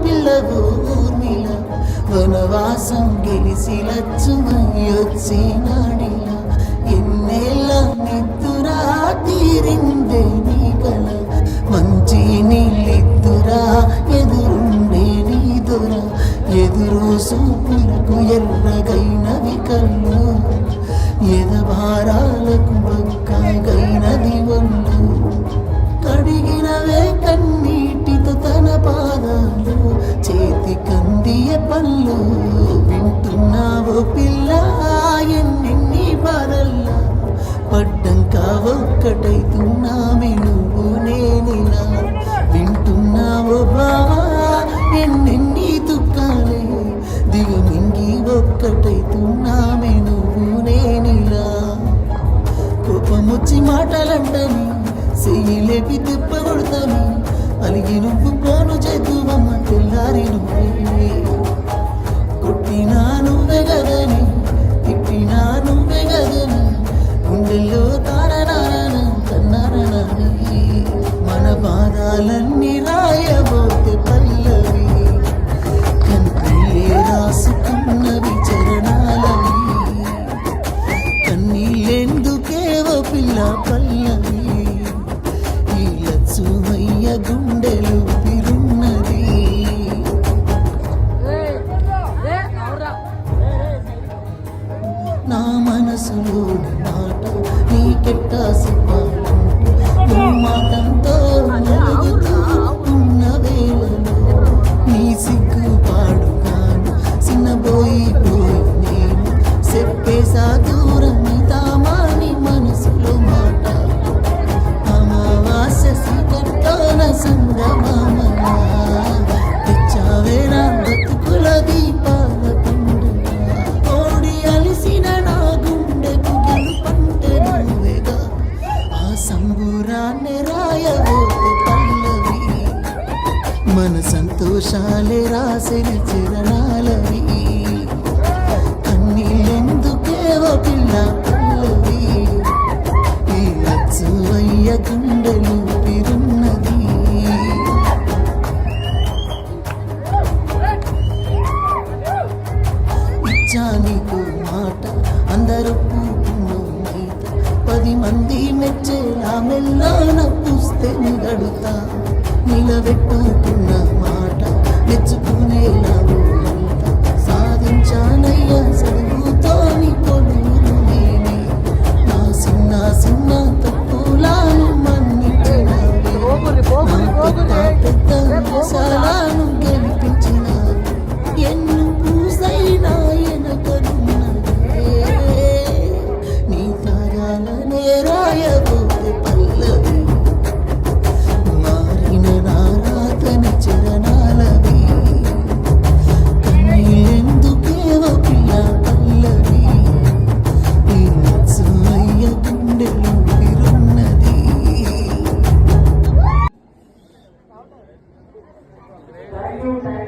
పిల్లవు ఊర్మిళ వనవాసం గెలిసి లచ్చుమయ్యొచ్చినాడిలా ఎన్నేళ్ళ నిద్దురా తీరిందే నీ కల మంచి నీళ్ళిద్దురా ఎదురుండే నీ దొర ఎదురు సూపులకు ఎర్రగైనవి కళ్ళు ఎదభారాలకు బొక్కగైనది ఒళ్ళు కడిగినవే కన్నీటితో తన పాదాలు చేతి కందియ పళ్ళు వింటున్నావో పిల్ల ఎన్నెన్ని బాధల్లా పడ్డంక ఒక్కటైతున్నామే నువ్వు నేనిలా వింటున్నావో బావా ఎన్నెన్ని దుఃఖాలే దిగుమింగి ఒక్కటైతున్నామే నువ్వు నేనిలా కోపమొచ్చి మాటలంటని చెయ్యి లేపి తిప్పగొడతాను అలిగి నువ్వు పోను చేతువమ్మ తెల్లారి నువ్వే కొట్టినా నువ్వే గదని తిట్టినా నువ్వే గదని గుండెల్లో తారనారన తన్నారనని మన బాధాలన్నీ రాయబోతే పల్లవి కన్నీళ్ళే రాసుకున్నవి చరణాలవి కన్నీళ్ళెందుకేవో పిల్ల పల్లవి సుమయ్య గుండెలు పిరున్నది నా మనసులోని మాట నీకెట్టా చెప్పాలంటే మాటంతో నలుగుతూ ఉన్న వేళలో నీ సిగ్గు పాడుగాను చిన్నబోయి నేను చెప్పేసా దూరం తామాని మనసులో మాట తెచ్చావేరా బతుకుల దీపాల పండుగ ఓడి అలిసిన నా గుండెకు గెలుపంటే నువ్వేగా ఆ సంబురాన్ని రాయబోతే పల్లవి మన సంతోషాలే రాసిన చరణాలవి కన్నీళ్ళెందుకేవో పిల్ల పల్లవి ఈ లచ్చువయ్య గుండెలు పిరున్నది ఇచ్చా నీకు మాట అందరూ పూర్ణమైత 10 మంది మెచ్చేలా మెల్లాన పుస్తే నిగడుతా నిలబెట్టుకున్న మాట మెచ్చుకునేలా సాధించానయ్యా చదువుతో నీ కొలువులు నేనే నా చిన్న చిన్న తప్పులను మన్నించినవి పెద్ద మోసాలను గెలిపించినవి ఎన్ను పూసైనా ఎనకనున్నదే నీ తారాలనే రాయబోతే పల్లవి మారిన నారాతని చరణాలవి కన్నీళ్ళెందుకేవో పిల్ల పల్లవి ఈ నచ్చయ్య గుండెలు పిరున్నది Thank you.